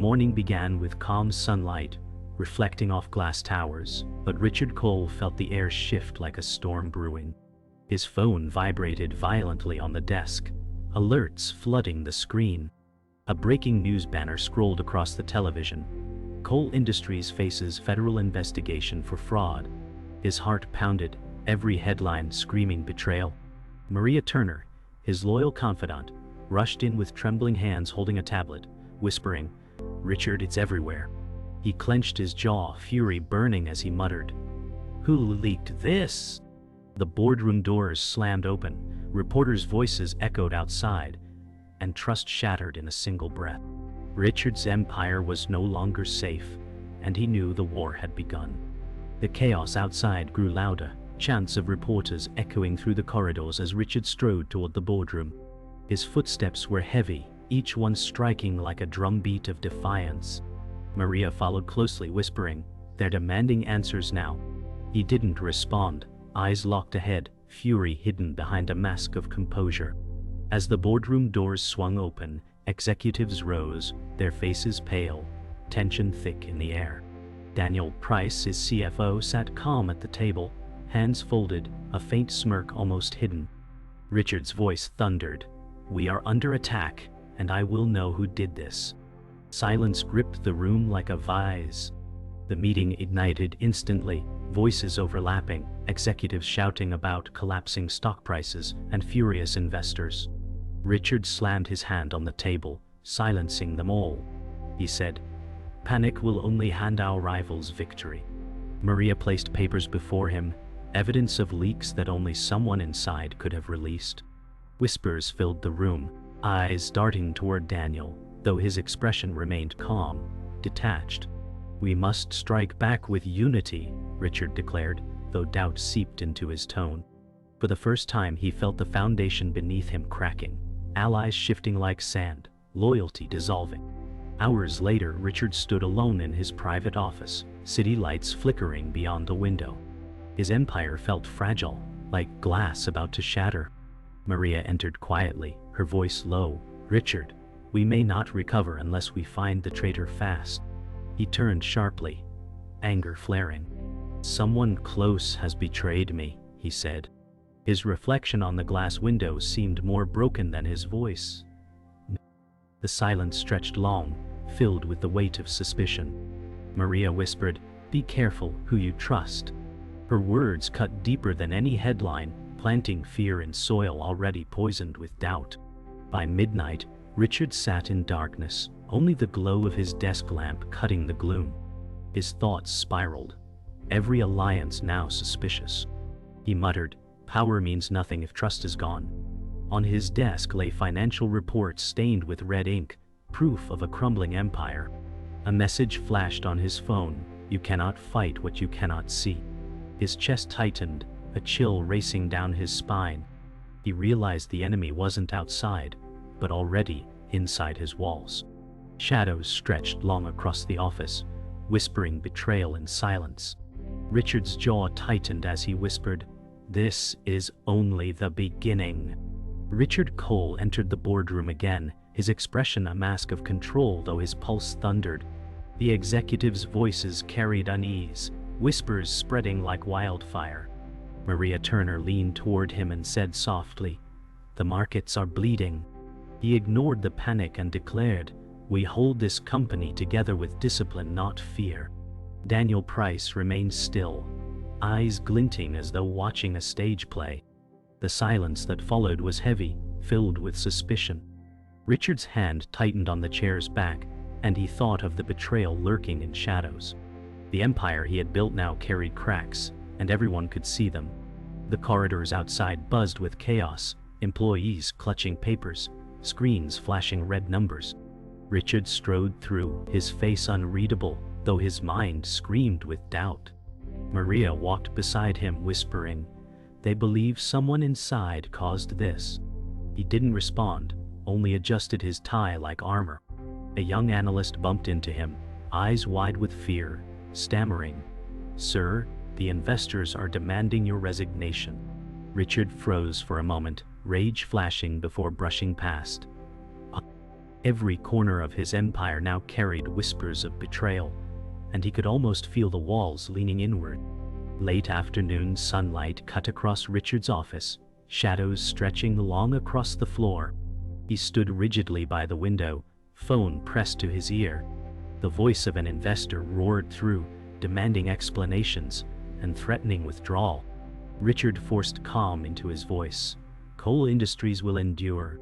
morning began with calm sunlight, reflecting off glass towers, but Richard Cole felt the air shift like a storm brewing. His phone vibrated violently on the desk, alerts flooding the screen. A breaking news banner scrolled across the television. Cole Industries faces federal investigation for fraud. His heart pounded, every headline screaming betrayal. Maria Turner, his loyal confidant, rushed in with trembling hands holding a tablet, whispering, "Richard, it's everywhere." He clenched his jaw, fury burning as he muttered, "Who leaked this?" The boardroom doors slammed open, reporters' voices echoed outside, and trust shattered in a single breath. Richard's empire was no longer safe, and he knew the war had begun. The chaos outside grew louder, chants of reporters echoing through the corridors as Richard strode toward the boardroom. His footsteps were heavy, each one striking like a drumbeat of defiance. Maria followed closely, whispering, "They're demanding answers now." He didn't respond, eyes locked ahead, fury hidden behind a mask of composure. As the boardroom doors swung open, executives rose, their faces pale, tension thick in the air. Daniel Price, his CFO, sat calm at the table, hands folded, a faint smirk almost hidden. Richard's voice thundered, "We are under attack, and I will know who did this." Silence gripped the room like a vise. The meeting ignited instantly, voices overlapping, executives shouting about collapsing stock prices and furious investors. Richard slammed his hand on the table, silencing them all. He said, "Panic will only hand our rivals victory." Maria placed papers before him, evidence of leaks that only someone inside could have released. Whispers filled the room, eyes darting toward Daniel, though his expression remained calm, detached. "We must strike back with unity," Richard declared, though doubt seeped into his tone. For the first time he felt the foundation beneath him cracking, allies shifting like sand, loyalty dissolving. Hours later, Richard stood alone in his private office, city lights flickering beyond the window. His empire felt fragile, like glass about to shatter. Maria entered quietly, her voice low, "Richard, we may not recover unless we find the traitor fast." He turned sharply, anger flaring. "Someone close has betrayed me," he said. His reflection on the glass window seemed more broken than his voice. The silence stretched long, filled with the weight of suspicion. Maria whispered, "Be careful who you trust." Her words cut deeper than any headline, planting fear in soil already poisoned with doubt. By midnight, Richard sat in darkness, only the glow of his desk lamp cutting the gloom. His thoughts spiraled, every alliance now suspicious. He muttered, "Power means nothing if trust is gone." On his desk lay financial reports stained with red ink, proof of a crumbling empire. A message flashed on his phone, "You cannot fight what you cannot see." His chest tightened, a chill racing down his spine. He realized the enemy wasn't outside, but already inside his walls. Shadows stretched long across the office, whispering betrayal in silence. Richard's jaw tightened as he whispered, "This is only the beginning." Richard Cole entered the boardroom again, his expression a mask of control though his pulse thundered. The executives' voices carried unease, whispers spreading like wildfire. Maria Turner leaned toward him and said softly, "The markets are bleeding." He ignored the panic and declared, "We hold this company together with discipline, not fear." Daniel Price remained still, eyes glinting as though watching a stage play. The silence that followed was heavy, filled with suspicion. Richard's hand tightened on the chair's back, and he thought of the betrayal lurking in shadows. The empire he had built now carried cracks, and everyone could see them. The corridors outside buzzed with chaos, employees clutching papers, screens flashing red numbers. Richard strode through, his face unreadable, though his mind screamed with doubt. Maria walked beside him, whispering, "They believe someone inside caused this." He didn't respond, only adjusted his tie like armor. A young analyst bumped into him, eyes wide with fear, stammering, "Sir, the investors are demanding your resignation." Richard froze for a moment, rage flashing before brushing past. Every corner of his empire now carried whispers of betrayal, and he could almost feel the walls leaning inward. Late afternoon sunlight cut across Richard's office, shadows stretching long across the floor. He stood rigidly by the window, phone pressed to his ear. The voice of an investor roared through, demanding explanations and threatening withdrawal. Richard forced calm into his voice. Coal industries will endure.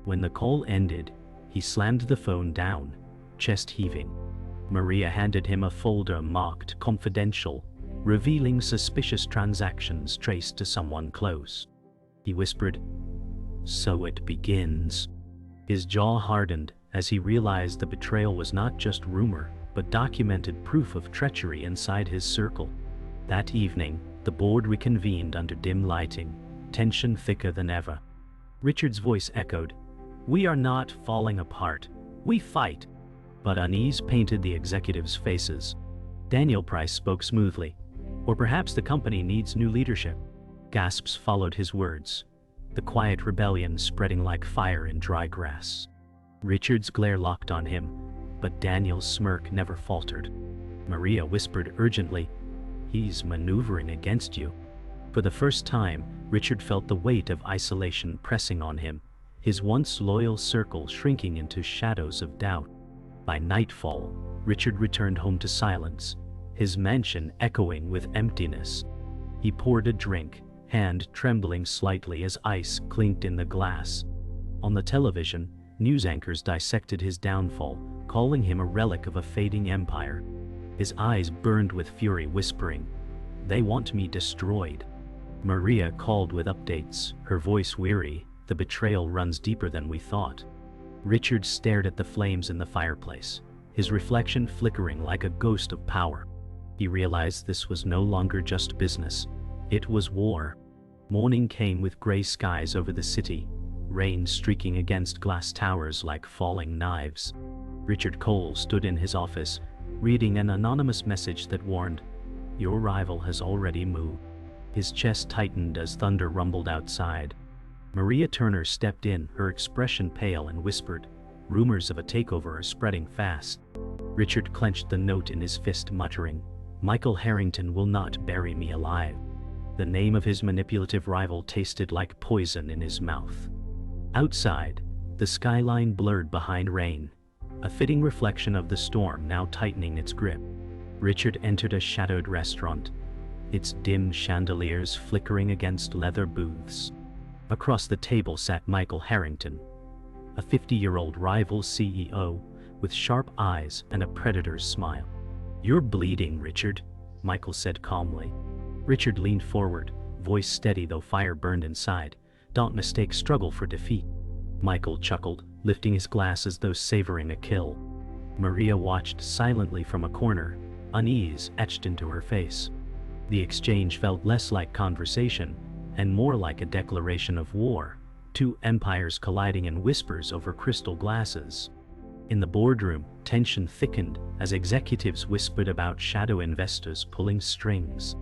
When the call ended, he slammed the phone down, chest heaving. Maria handed him a folder marked confidential, revealing suspicious transactions traced to someone close. He whispered, "So it begins." His jaw hardened as he realized the betrayal was not just rumor, but documented proof of treachery inside his circle. That evening, the board reconvened under dim lighting, tension thicker than ever. Richard's voice echoed, "We are not falling apart. We fight." But unease painted the executives' faces. Daniel Price spoke smoothly. "Or perhaps the company needs new leadership." Gasps followed his words, the quiet rebellion spreading like fire in dry grass. Richard's glare locked on him, but Daniel's smirk never faltered. Maria whispered urgently, "He's maneuvering against you." For the first time, Richard felt the weight of isolation pressing on him, his once loyal circle shrinking into shadows of doubt. By nightfall, Richard returned home to silence, his mansion echoing with emptiness. He poured a drink, hand trembling slightly as ice clinked in the glass. On the television, news anchors dissected his downfall, calling him a relic of a fading empire. His eyes burned with fury, whispering, "They want me destroyed." Maria called with updates, her voice weary, "The betrayal runs deeper than we thought." Richard stared at the flames in the fireplace, his reflection flickering like a ghost of power. He realized this was no longer just business, it was war. Morning came with gray skies over the city, rain streaking against glass towers like falling knives. Richard Cole stood in his office, reading an anonymous message that warned, "Your rival has already moved." His chest tightened as thunder rumbled outside. Maria Turner stepped in, her expression pale, and whispered, "Rumors of a takeover are spreading fast." Richard clenched the note in his fist, muttering, "Michael Harrington will not bury me alive." The name of his manipulative rival tasted like poison in his mouth. Outside, the skyline blurred behind rain, a fitting reflection of the storm now tightening its grip. Richard entered a shadowed restaurant, its dim chandeliers flickering against leather booths. Across the table sat Michael Harrington, a 50-year-old rival CEO with sharp eyes and a predator's smile. "You're bleeding, Richard," Michael said calmly. Richard leaned forward, voice steady though fire burned inside. "Don't mistake struggle for defeat." Michael chuckled, lifting his glass as though savoring a kill. Maria watched silently from a corner, unease etched into her face. The exchange felt less like conversation and more like a declaration of war, two empires colliding in whispers over crystal glasses. In the boardroom, tension thickened as executives whispered about shadow investors pulling strings.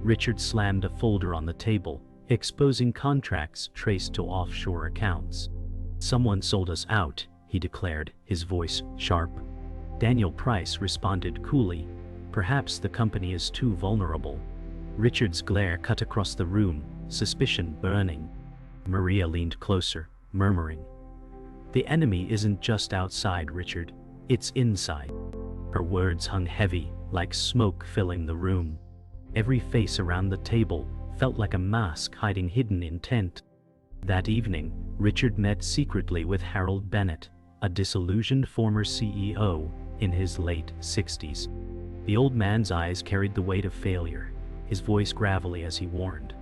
Richard slammed a folder on the table, exposing contracts traced to offshore accounts. "Someone sold us out," he declared, his voice sharp. Daniel Price responded coolly, "Perhaps the company is too vulnerable." Richard's glare cut across the room, suspicion burning. Maria leaned closer, murmuring, "The enemy isn't just outside, Richard, it's inside." Her words hung heavy, like smoke filling the room. Every face around the table felt like a mask hiding hidden intent. That evening, Richard met secretly with Harold Bennett, a disillusioned former CEO in his late 60s. The old man's eyes carried the weight of failure, his voice gravelly as he warned,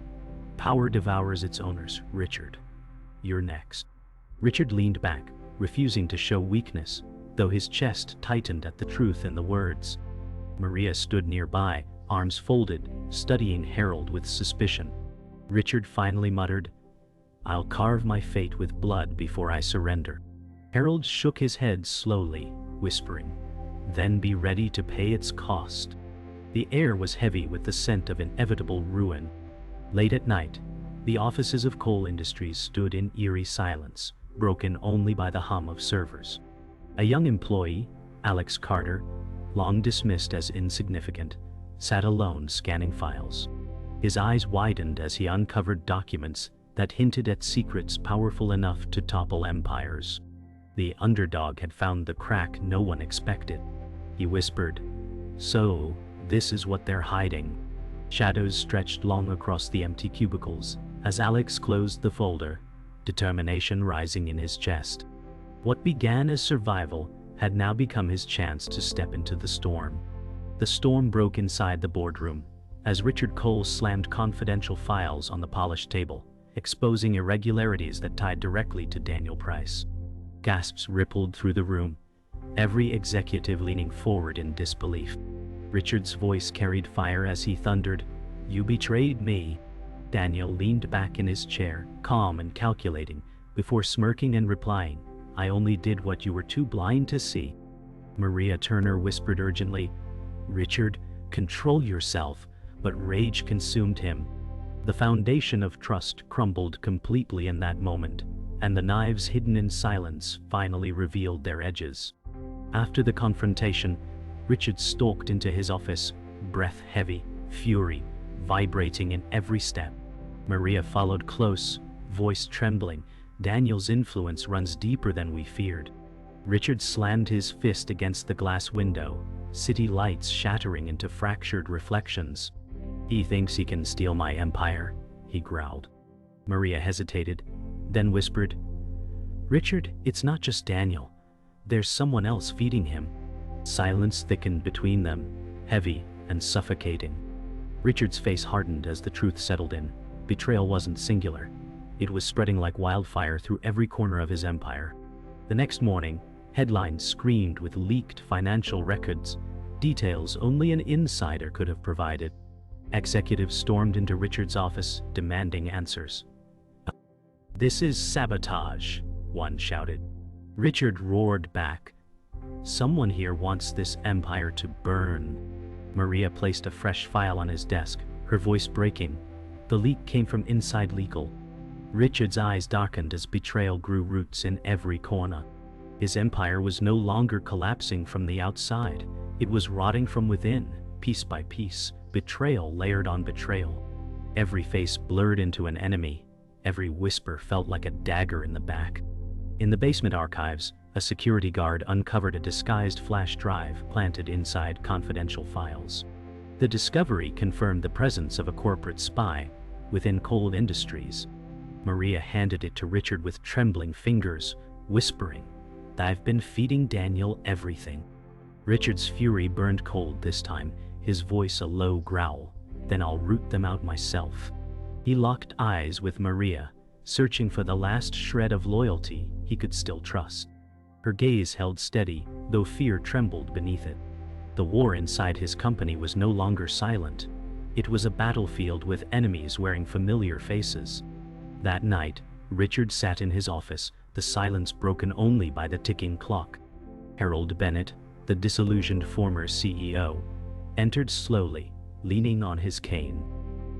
"Power devours its owners, Richard. You're next." Richard leaned back, refusing to show weakness, though his chest tightened at the truth in the words. Maria stood nearby, arms folded, studying Harold with suspicion. Richard finally muttered, "I'll carve my fate with blood before I surrender." Harold shook his head slowly, whispering, "Then be ready to pay its cost." The air was heavy with the scent of inevitable ruin. Late at night, the offices of coal industries stood in eerie silence, broken only by the hum of servers. A young employee, Alex Carter, long dismissed as insignificant, sat alone scanning files. His eyes widened as he uncovered documents that hinted at secrets powerful enough to topple empires. The underdog had found the crack no one expected. He whispered, "So, this is what they're hiding." Shadows stretched long across the empty cubicles as Alex closed the folder, determination rising in his chest. What began as survival had now become his chance to step into the storm. The storm broke inside the boardroom as Richard Cole slammed confidential files on the polished table, exposing irregularities that tied directly to Daniel Price. Gasps rippled through the room, every executive leaning forward in disbelief. Richard's voice carried fire as he thundered, "You betrayed me." Daniel leaned back in his chair, calm and calculating, before smirking and replying, "I only did what you were too blind to see." Maria Turner whispered urgently, "Richard, control yourself," but rage consumed him. The foundation of trust crumbled completely in that moment, and the knives hidden in silence finally revealed their edges. After the confrontation, Richard stalked into his office, breath heavy, fury vibrating in every step. Maria followed close, voice trembling. Daniel's influence runs deeper than we feared. Richard slammed his fist against the glass window, city lights shattering into fractured reflections. "He thinks he can steal my empire," he growled. Maria hesitated, then whispered, "Richard, it's not just Daniel. There's someone else feeding him." Silence thickened between them, heavy and suffocating. Richard's face hardened as the truth settled in. Betrayal wasn't singular. It was spreading like wildfire through every corner of his empire. The next morning, headlines screamed with leaked financial records, details only an insider could have provided. Executives stormed into Richard's office, demanding answers. "This is sabotage," one shouted. Richard roared back, "Someone here wants this empire to burn." Maria placed a fresh file on his desk, her voice breaking. The leak came from inside legal. Richard's eyes darkened as betrayal grew roots in every corner. His empire was no longer collapsing from the outside. It was rotting from within, piece by piece, betrayal layered on betrayal. Every face blurred into an enemy. Every whisper felt like a dagger in the back. In the basement archives, a security guard uncovered a disguised flash drive planted inside confidential files. The discovery confirmed the presence of a corporate spy within Cole Industries. Maria handed it to Richard with trembling fingers, whispering, "I've been feeding Daniel everything." Richard's fury burned cold this time, his voice a low growl, "Then I'll root them out myself." He locked eyes with Maria, searching for the last shred of loyalty he could still trust. Her gaze held steady, though fear trembled beneath it. The war inside his company was no longer silent. It was a battlefield with enemies wearing familiar faces. That night, Richard sat in his office, the silence broken only by the ticking clock. Harold Bennett, the disillusioned former CEO, entered slowly, leaning on his cane.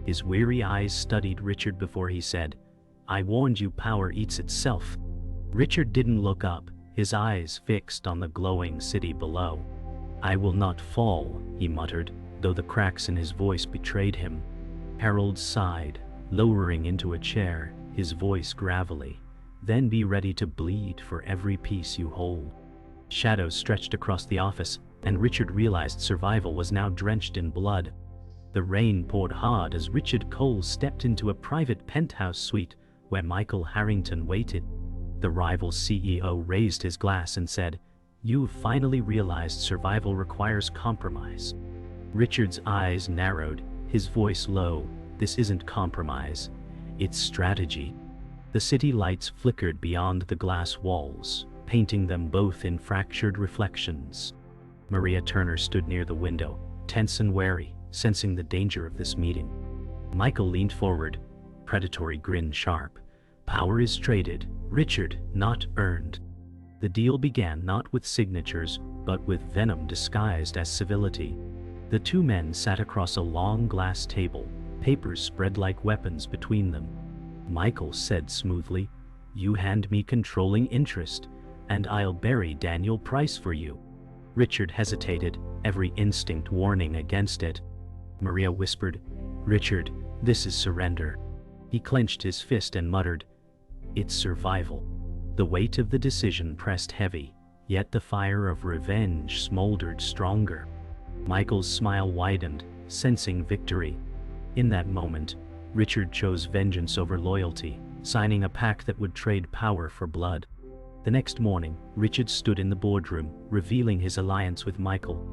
His weary eyes studied Richard before he said, "I warned you, power eats itself." Richard didn't look up, his eyes fixed on the glowing city below. "I will not fall," he muttered, though the cracks in his voice betrayed him. Harold sighed, lowering into a chair, his voice gravelly. "Then be ready to bleed for every piece you hold." Shadows stretched across the office, and Richard realized survival was now drenched in blood. The rain poured hard as Richard Cole stepped into a private penthouse suite where Michael Harrington waited. The rival CEO raised his glass and said, "You've finally realized survival requires compromise." Richard's eyes narrowed, his voice low. "This isn't compromise, it's strategy." The city lights flickered beyond the glass walls, painting them both in fractured reflections. Maria Turner stood near the window, tense and wary, sensing the danger of this meeting. Michael leaned forward, predatory grin sharp. "Power is traded, Richard, not earned." The deal began not with signatures, but with venom disguised as civility. The two men sat across a long glass table, papers spread like weapons between them. Michael said smoothly, "You hand me controlling interest. and I'll bury Daniel Price for you." Richard hesitated, every instinct warning against it. Maria whispered, "Richard, this is surrender." He clenched his fist and muttered, "It's survival." The weight of the decision pressed heavy, yet the fire of revenge smoldered stronger. Michael's smile widened, sensing victory. In that moment, Richard chose vengeance over loyalty, signing a pact that would trade power for blood. The next morning, Richard stood in the boardroom, revealing his alliance with Michael.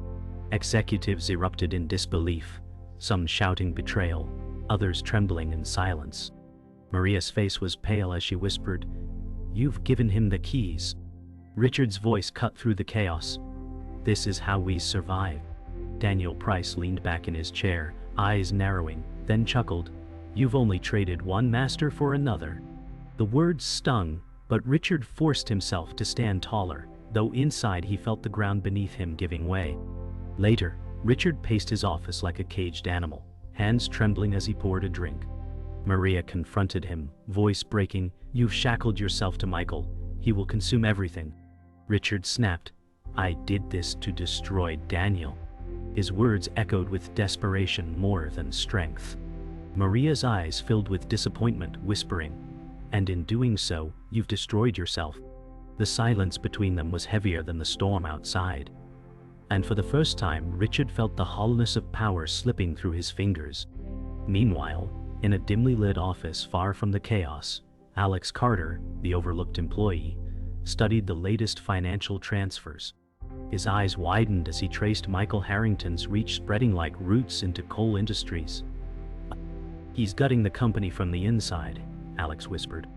Executives erupted in disbelief, some shouting betrayal, others trembling in silence. Maria's face was pale as she whispered, "You've given him the keys." Richard's voice cut through the chaos. "This is how we survive." Daniel Price leaned back in his chair, eyes narrowing, then chuckled, "You've only traded one master for another." The words stung, but Richard forced himself to stand taller, though inside he felt the ground beneath him giving way. Later, Richard paced his office like a caged animal, hands trembling as he poured a drink. Maria confronted him, voice breaking, "You've shackled yourself to Michael. He will consume everything." Richard snapped, "I did this to destroy Daniel." His words echoed with desperation more than strength. Maria's eyes filled with disappointment, whispering, "And in doing so, you've destroyed yourself." The silence between them was heavier than the storm outside. And for the first time, Richard felt the hollowness of power slipping through his fingers. Meanwhile, in a dimly lit office far from the chaos, Alex Carter, the overlooked employee, studied the latest financial transfers. His eyes widened as he traced Michael Harrington's reach spreading like roots into coal industries. "He's gutting the company from the inside," Alex whispered.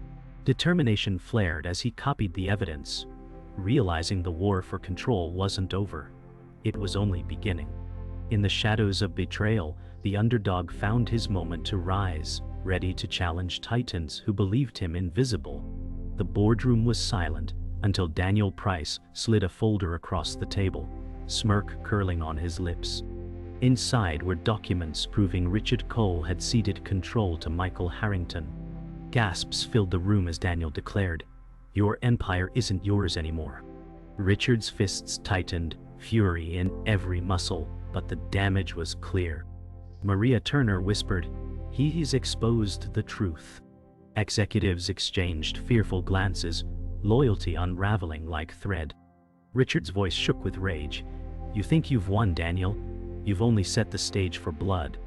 Determination flared as he copied the evidence, realizing the war for control wasn't over. It was only beginning. In the shadows of betrayal, the underdog found his moment to rise, ready to challenge titans who believed him invisible. The boardroom was silent until Daniel Price slid a folder across the table, smirk curling on his lips. Inside were documents proving Richard Cole had ceded control to Michael Harrington. Gasps filled the room as Daniel declared, "Your empire isn't yours anymore." Richard's fists tightened, fury in every muscle, but the damage was clear. Maria Turner whispered, "He's exposed the truth." Executives exchanged fearful glances, loyalty unraveling like thread. Richard's voice shook with rage. "You think you've won, Daniel? You've only set the stage for blood."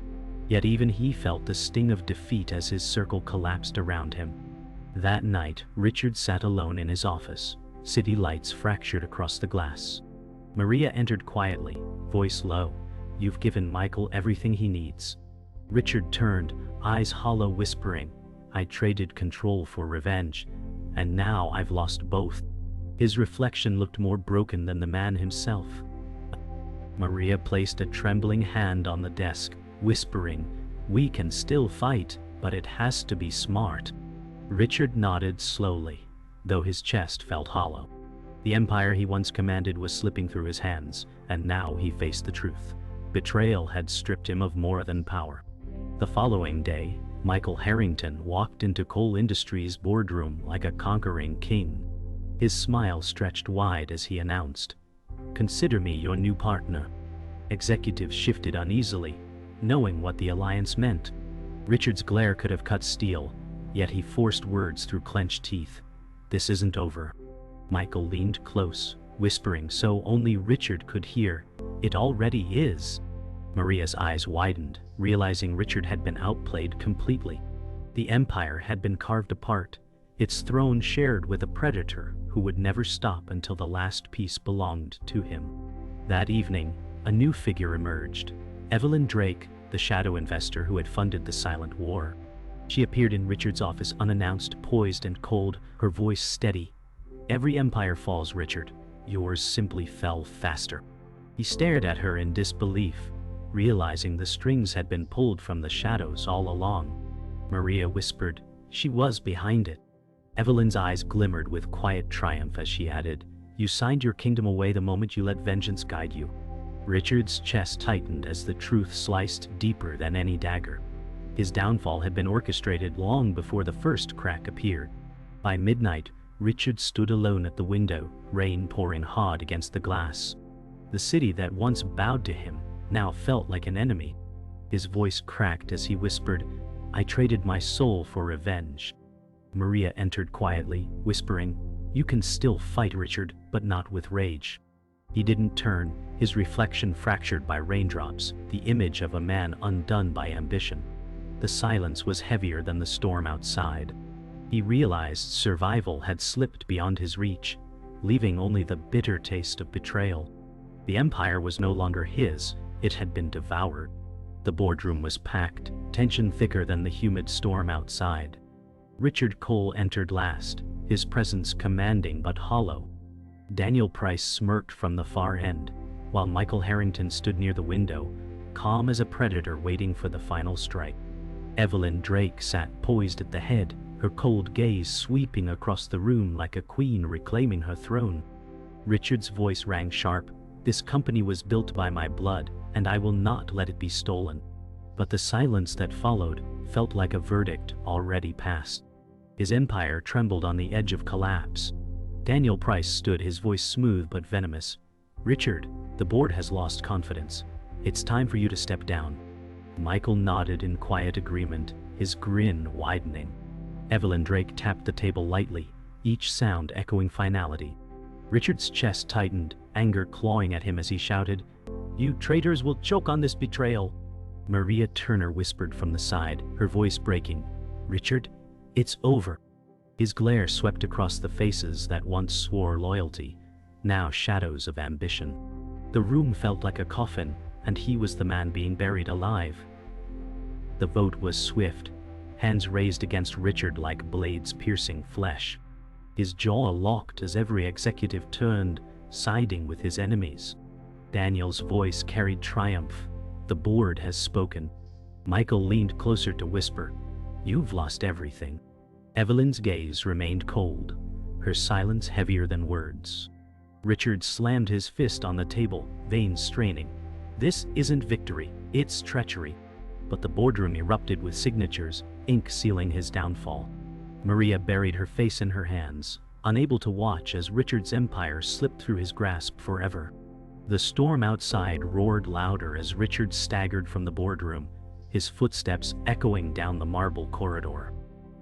Yet even he felt the sting of defeat as his circle collapsed around him. That night, Richard sat alone in his office, city lights fractured across the glass. Maria entered quietly, voice low, "You've given Michael everything he needs." Richard turned, eyes hollow, whispering, "I traded control for revenge, and now I've lost both." His reflection looked more broken than the man himself. Maria placed a trembling hand on the desk, whispering, "We can still fight, but it has to be smart." Richard nodded slowly, though his chest felt hollow. The empire he once commanded was slipping through his hands, and now he faced the truth. Betrayal had stripped him of more than power. The following day, Michael Harrington walked into Coal Industries' boardroom like a conquering king. His smile stretched wide as he announced, "Consider me your new partner." Executives shifted uneasily, knowing what the alliance meant. Richard's glare could have cut steel, yet he forced words through clenched teeth. "This isn't over." Michael leaned close, whispering so only Richard could hear, "It already is." Maria's eyes widened, realizing Richard had been outplayed completely. The empire had been carved apart, its throne shared with a predator who would never stop until the last piece belonged to him. That evening, a new figure emerged, Evelyn Drake, the shadow investor who had funded the silent war. She appeared in Richard's office unannounced, poised and cold, her voice steady. "Every empire falls, Richard. Yours simply fell faster." He stared at her in disbelief, realizing the strings had been pulled from the shadows all along. Maria whispered, "She was behind it." Evelyn's eyes glimmered with quiet triumph as she added, "You signed your kingdom away the moment you let vengeance guide you." Richard's chest tightened as the truth sliced deeper than any dagger. His downfall had been orchestrated long before the first crack appeared. By midnight, Richard stood alone at the window, rain pouring hard against the glass. The city that once bowed to him now felt like an enemy. His voice cracked as he whispered, "I traded my soul for revenge." Maria entered quietly, whispering, "You can still fight, Richard, but not with rage." He didn't turn, his reflection fractured by raindrops, the image of a man undone by ambition. The silence was heavier than the storm outside. He realized survival had slipped beyond his reach, leaving only the bitter taste of betrayal. The empire was no longer his, it had been devoured. The boardroom was packed, tension thicker than the humid storm outside. Richard Cole entered last, his presence commanding but hollow. Daniel Price smirked from the far end, while Michael Harrington stood near the window, calm as a predator waiting for the final strike. Evelyn Drake sat poised at the head, her cold gaze sweeping across the room like a queen reclaiming her throne. Richard's voice rang sharp, "This company was built by my blood, and I will not let it be stolen." But the silence that followed felt like a verdict already passed. His empire trembled on the edge of collapse. Daniel Price stood, his voice smooth but venomous. "Richard, the board has lost confidence. It's time for you to step down." Michael nodded in quiet agreement, his grin widening. Evelyn Drake tapped the table lightly, each sound echoing finality. Richard's chest tightened, anger clawing at him as he shouted, "You traitors will choke on this betrayal." Maria Turner whispered from the side, her voice breaking, "Richard, it's over." His glare swept across the faces that once swore loyalty, now shadows of ambition. The room felt like a coffin, and he was the man being buried alive. The vote was swift, hands raised against Richard like blades piercing flesh. His jaw locked as every executive turned, siding with his enemies. Daniel's voice carried triumph. "The board has spoken." Michael leaned closer to whisper, "You've lost everything." Evelyn's gaze remained cold, her silence heavier than words. Richard slammed his fist on the table, veins straining. "This isn't victory, it's treachery." But the boardroom erupted with signatures, ink sealing his downfall. Maria buried her face in her hands, unable to watch as Richard's empire slipped through his grasp forever. The storm outside roared louder as Richard staggered from the boardroom, his footsteps echoing down the marble corridor.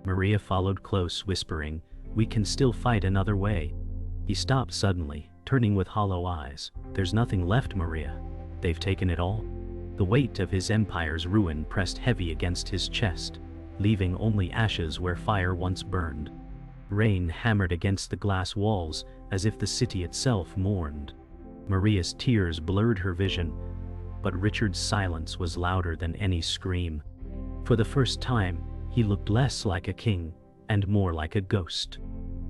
Maria followed close, whispering, "We can still fight another way." He stopped suddenly, turning with hollow eyes. "There's nothing left, Maria. They've taken it all." The weight of his empire's ruin pressed heavy against his chest, leaving only ashes where fire once burned. Rain hammered against the glass walls as if the city itself mourned. Maria's tears blurred her vision, but Richard's silence was louder than any scream. For the first time, he looked less like a king and more like a ghost.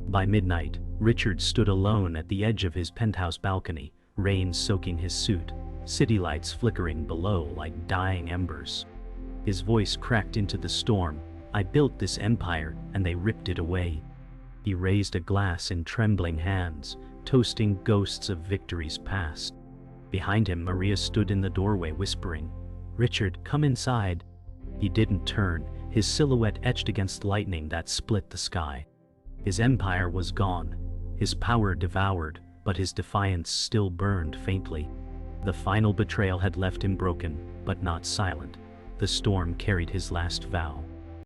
By midnight, Richard stood alone at the edge of his penthouse balcony, rain soaking his suit, city lights flickering below like dying embers. His voice cracked into the storm, "I built this empire, and they ripped it away." He raised a glass in trembling hands, toasting ghosts of victories past. Behind him, Maria stood in the doorway whispering, "Richard, come inside." He didn't turn, his silhouette etched against lightning that split the sky. His empire was gone, his power devoured, but his defiance still burned faintly. The final betrayal had left him broken, but not silent. The storm carried his last vow.